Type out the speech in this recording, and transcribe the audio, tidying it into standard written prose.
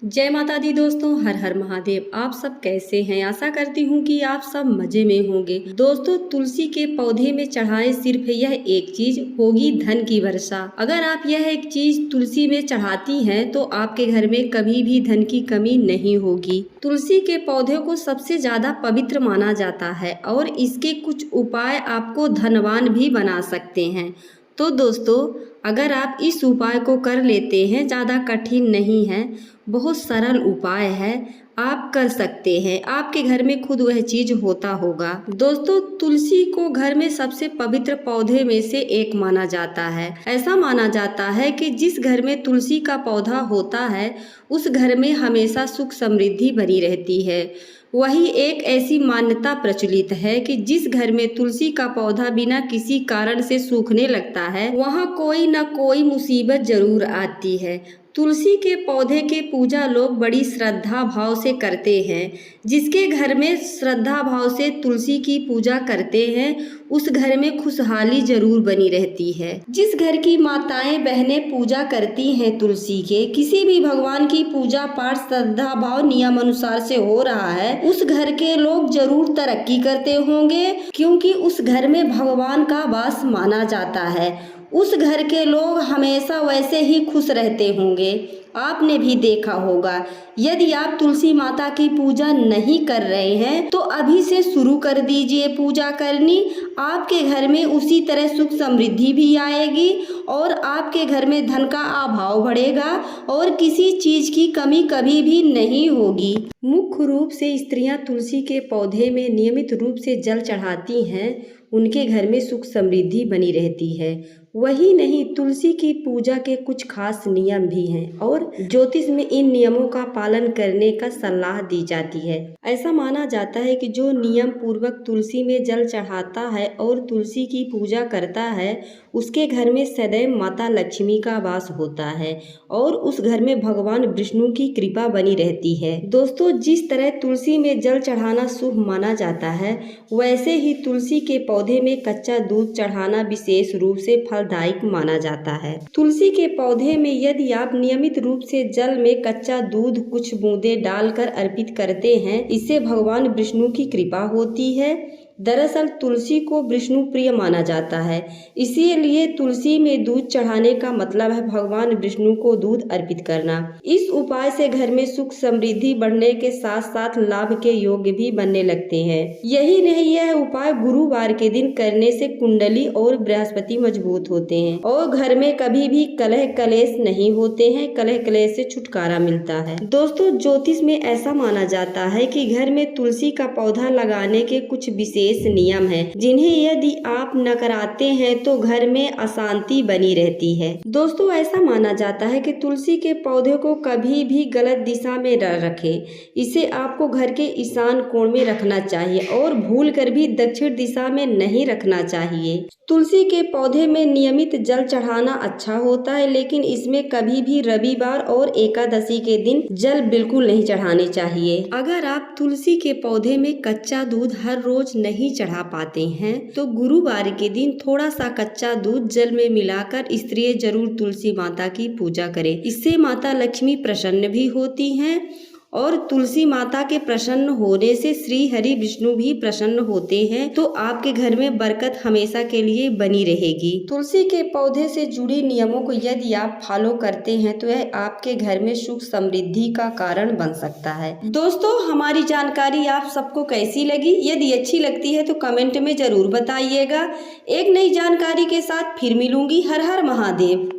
जय माता दी दोस्तों, हर हर महादेव। आप सब कैसे हैं? आशा करती हूँ कि आप सब मजे में होंगे। दोस्तों, तुलसी के पौधे में चढ़ाएं सिर्फ यह एक चीज, होगी धन की वर्षा। अगर आप यह एक चीज तुलसी में चढ़ाती हैं तो आपके घर में कभी भी धन की कमी नहीं होगी। तुलसी के पौधे को सबसे ज्यादा पवित्र माना जाता है और इसके कुछ उपाय आपको धनवान भी बना सकते हैं। तो दोस्तों, अगर आप इस उपाय को कर लेते हैं, ज़्यादा कठिन नहीं है, बहुत सरल उपाय है, आप कर सकते हैं। आपके घर में खुद वह चीज होता होगा। दोस्तों, तुलसी को घर में सबसे पवित्र पौधे में से एक माना जाता है। ऐसा माना जाता है कि जिस घर में तुलसी का पौधा होता है उस घर में हमेशा सुख समृद्धि बनी रहती है। वही एक ऐसी मान्यता प्रचलित है कि जिस घर में तुलसी का पौधा बिना किसी कारण से सूखने लगता है वहाँ कोई न कोई मुसीबत जरूर आती है। तुलसी के पौधे के पूजा लोग बड़ी श्रद्धा भाव से करते हैं। जिसके घर में श्रद्धा भाव से तुलसी की पूजा करते हैं उस घर में खुशहाली जरूर बनी रहती है। जिस घर की माताएं बहनें पूजा करती हैं तुलसी के, किसी भी भगवान की पूजा पाठ श्रद्धा भाव नियम अनुसार से हो रहा है, उस घर के लोग जरूर तरक्की करते होंगे, क्योंकि उस घर में भगवान का वास माना जाता है। उस घर के लोग हमेशा वैसे ही खुश रहते होंगे। आपने भी देखा होगा, यदि आप तुलसी माता की पूजा नहीं कर रहे हैं तो अभी से शुरू कर दीजिए पूजा करनी। आपके घर में उसी तरह सुख समृद्धि भी आएगी और आपके घर में धन का अभाव बढ़ेगा और किसी चीज की कमी कभी भी नहीं होगी। मुख्य रूप से स्त्रियां तुलसी के पौधे में नियमित रूप से जल चढ़ाती हैं, उनके घर में सुख समृद्धि बनी रहती है। वही नहीं, तुलसी की पूजा के कुछ खास नियम भी हैं और ज्योतिष में इन नियमों का पालन करने का सलाह दी जाती है। ऐसा माना जाता है कि जो नियम पूर्वक तुलसी में जल चढ़ाता है और तुलसी की पूजा करता है उसके घर में सदैव माता लक्ष्मी का वास होता है और उस घर में भगवान विष्णु की कृपा बनी रहती है। दोस्तों, जिस तरह तुलसी में जल चढ़ाना शुभ माना जाता है, वैसे ही तुलसी के पौधे में कच्चा दूध चढ़ाना विशेष रूप से फलदायक माना जाता है। तुलसी के पौधे में यदि आप नियमित रूप से जल में कच्चा दूध कुछ बूंदे डालकर अर्पित करते हैं, इससे भगवान विष्णु की कृपा होती है। दरअसल तुलसी को विष्णु प्रिय माना जाता है, इसीलिए तुलसी में दूध चढ़ाने का मतलब है भगवान विष्णु को दूध अर्पित करना। इस उपाय से घर में सुख समृद्धि बढ़ने के साथ साथ लाभ के योग्य भी बनने लगते हैं। यही नहीं, यह उपाय गुरुवार के दिन करने से कुंडली और बृहस्पति मजबूत होते हैं और घर में कभी भी कलह कलेश नहीं होते हैं। कलह कलेश से छुटकारा मिलता है। दोस्तों, ज्योतिष में ऐसा माना जाता है कि घर में तुलसी का पौधा लगाने के कुछ विशेष नियम है, जिन्हें यदि आप न कराते हैं तो घर में अशांति बनी रहती है। दोस्तों, ऐसा माना जाता है कि तुलसी के पौधे को कभी भी गलत दिशा में न रखें। इसे आपको घर के ईशान कोण में रखना चाहिए और भूल कर भी दक्षिण दिशा में नहीं रखना चाहिए। तुलसी के पौधे में नियमित जल चढ़ाना अच्छा होता है, लेकिन इसमें कभी भी रविवार और एकादशी के दिन जल बिल्कुल नहीं चढ़ाने चाहिए। अगर आप तुलसी के पौधे में कच्चा दूध हर रोज नहीं चढ़ा पाते हैं तो गुरुवार के दिन थोड़ा सा कच्चा दूध जल में मिलाकर स्त्रियां जरूर तुलसी माता की पूजा करें। इससे माता लक्ष्मी प्रसन्न भी होती हैं और तुलसी माता के प्रसन्न होने से श्री हरि विष्णु भी प्रसन्न होते हैं, तो आपके घर में बरकत हमेशा के लिए बनी रहेगी। तुलसी के पौधे से जुड़ी नियमों को यदि आप फॉलो करते हैं तो यह आपके घर में सुख समृद्धि का कारण बन सकता है। दोस्तों, हमारी जानकारी आप सबको कैसी लगी? यदि अच्छी लगती है तो कमेंट में जरूर बताइएगा। एक नई जानकारी के साथ फिर मिलूंगी। हर हर महादेव।